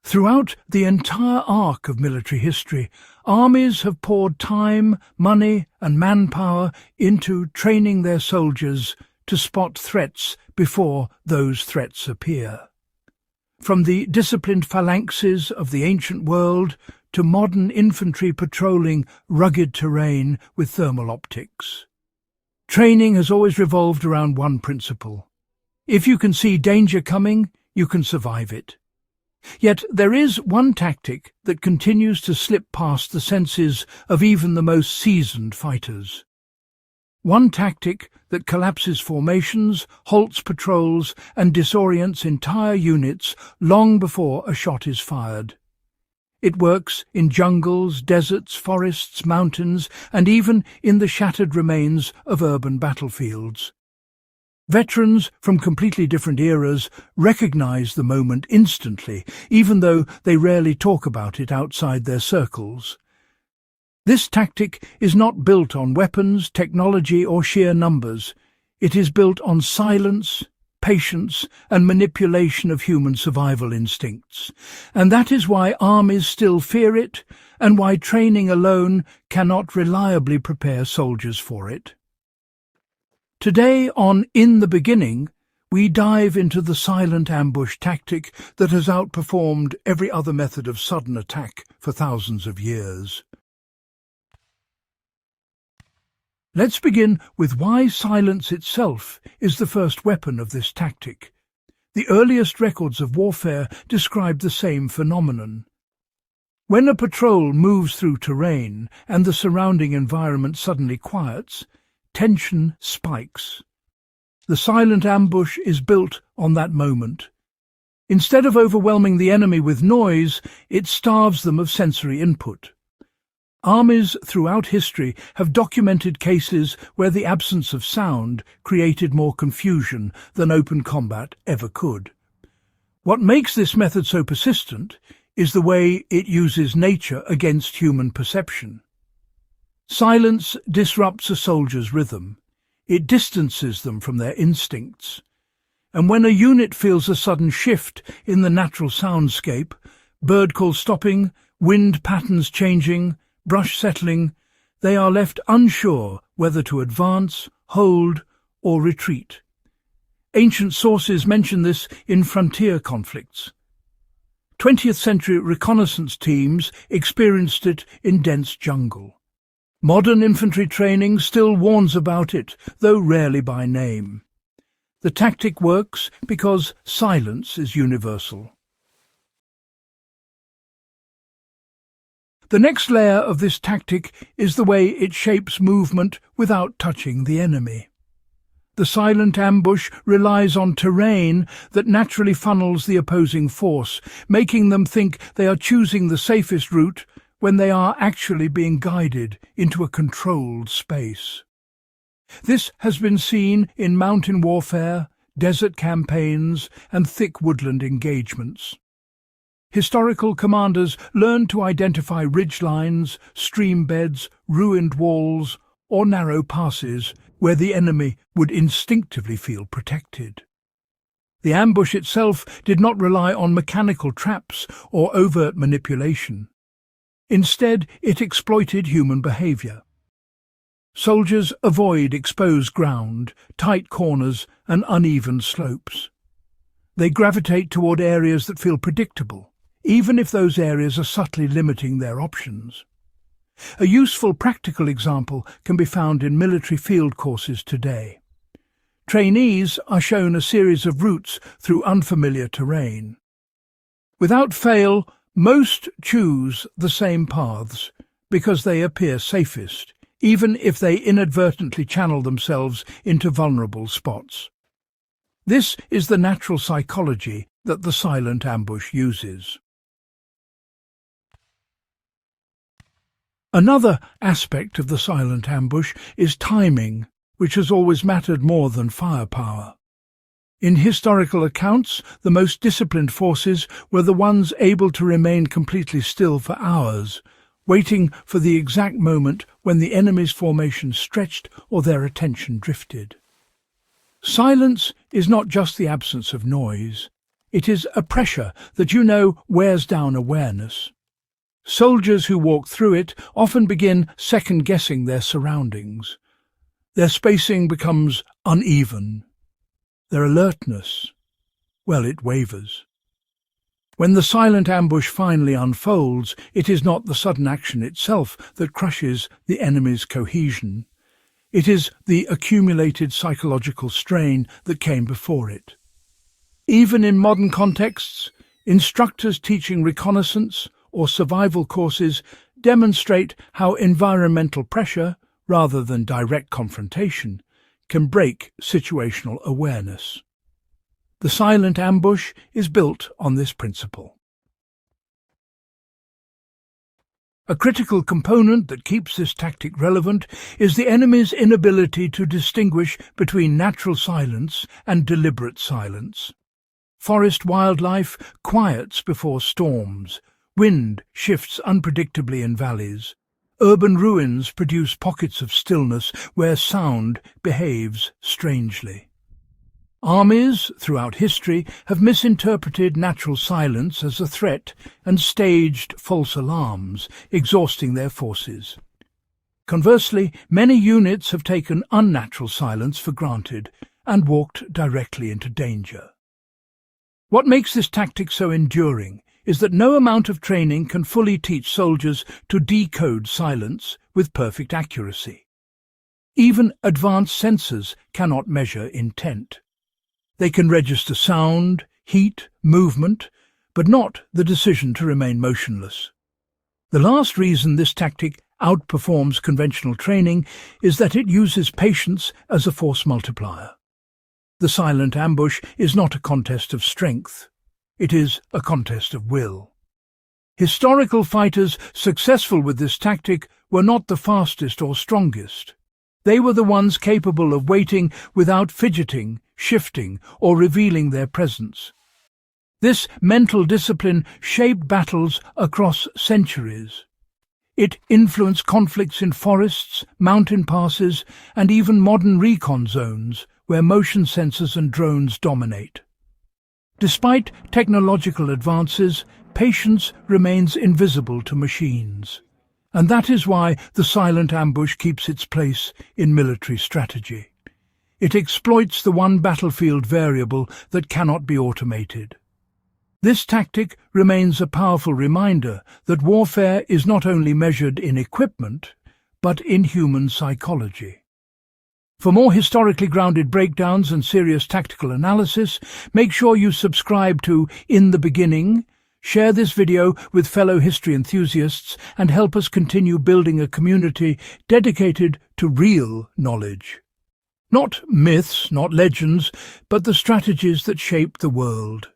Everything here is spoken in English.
Throughout the entire arc of military history, armies have poured time, money, and manpower into training their soldiers to spot threats before those threats appear. From the disciplined phalanxes of the ancient world to modern infantry patrolling rugged terrain with thermal optics, training has always revolved around one principle. If you can see danger coming, you can survive it. Yet there is one tactic that continues to slip past the senses of even the most seasoned fighters. One tactic that collapses formations, halts patrols, and disorients entire units long before a shot is fired. It works in jungles, deserts, forests, mountains, and even in the shattered remains of urban battlefields. Veterans from completely different eras recognize the moment instantly, even though they rarely talk about it outside their circles. This tactic is not built on weapons, technology, or sheer numbers. It is built on silence, patience, and manipulation of human survival instincts. And that is why armies still fear it, and why training alone cannot reliably prepare soldiers for it. Today on In the Beginning, we dive into the silent ambush tactic that has outperformed every other method of sudden attack for thousands of years. Let's begin with why silence itself is the first weapon of this tactic. The earliest records of warfare describe the same phenomenon. When a patrol moves through terrain and the surrounding environment suddenly quiets, tension spikes. The silent ambush is built on that moment. Instead of overwhelming the enemy with noise, it starves them of sensory input. Armies throughout history have documented cases where the absence of sound created more confusion than open combat ever could. What makes this method so persistent is the way it uses nature against human perception. Silence disrupts a soldier's rhythm. It distances them from their instincts. And when a unit feels a sudden shift in the natural soundscape, bird call stopping, wind patterns changing, brush settling, they are left unsure whether to advance, hold, or retreat. Ancient sources mention this in frontier conflicts. 20th century reconnaissance teams experienced it in dense jungle. Modern infantry training still warns about it, though rarely by name. The tactic works because silence is universal. The next layer of this tactic is the way it shapes movement without touching the enemy. The silent ambush relies on terrain that naturally funnels the opposing force, making them think they are choosing the safest route when they are actually being guided into a controlled space. This has been seen in mountain warfare, desert campaigns, and thick woodland engagements. Historical commanders learned to identify ridgelines, stream beds, ruined walls, or narrow passes where the enemy would instinctively feel protected. The ambush itself did not rely on mechanical traps or overt manipulation. Instead, it exploited human behavior. Soldiers avoid exposed ground, tight corners, and uneven slopes. They gravitate toward areas that feel predictable, even if those areas are subtly limiting their options. A useful practical example can be found in military field courses today. Trainees are shown a series of routes through unfamiliar terrain. Without fail, most choose the same paths because they appear safest, even if they inadvertently channel themselves into vulnerable spots. This is the natural psychology that the silent ambush uses. Another aspect of the silent ambush is timing, which has always mattered more than firepower. In historical accounts, the most disciplined forces were the ones able to remain completely still for hours, waiting for the exact moment when the enemy's formation stretched or their attention drifted. Silence is not just the absence of noise. It is a pressure that you know wears down awareness. Soldiers who walk through it often begin second-guessing their surroundings. Their spacing becomes uneven. Their alertness, well, it wavers. When the silent ambush finally unfolds, it is not the sudden action itself that crushes the enemy's cohesion. It is the accumulated psychological strain that came before it. Even in modern contexts, instructors teaching reconnaissance or survival courses demonstrate how environmental pressure, rather than direct confrontation, can break situational awareness. The silent ambush is built on this principle. A critical component that keeps this tactic relevant is the enemy's inability to distinguish between natural silence and deliberate silence. Forest wildlife quiets before storms. Wind shifts unpredictably in valleys. Urban ruins produce pockets of stillness where sound behaves strangely. Armies, throughout history, have misinterpreted natural silence as a threat and staged false alarms, exhausting their forces. Conversely, many units have taken unnatural silence for granted and walked directly into danger. What makes this tactic so enduring is that no amount of training can fully teach soldiers to decode silence with perfect accuracy. Even advanced sensors cannot measure intent. They can register sound, heat, movement, but not the decision to remain motionless. The last reason this tactic outperforms conventional training is that it uses patience as a force multiplier. The silent ambush is not a contest of strength. It is a contest of will. Historical fighters successful with this tactic were not the fastest or strongest. They were the ones capable of waiting without fidgeting, shifting, or revealing their presence. This mental discipline shaped battles across centuries. It influenced conflicts in forests, mountain passes, and even modern recon zones, where motion sensors and drones dominate. Despite technological advances, patience remains invisible to machines. And that is why the silent ambush keeps its place in military strategy. It exploits the one battlefield variable that cannot be automated. This tactic remains a powerful reminder that warfare is not only measured in equipment, but in human psychology. For more historically grounded breakdowns and serious tactical analysis, make sure you subscribe to In the Beginning, share this video with fellow history enthusiasts, and help us continue building a community dedicated to real knowledge. Not myths, not legends, but the strategies that shape the world.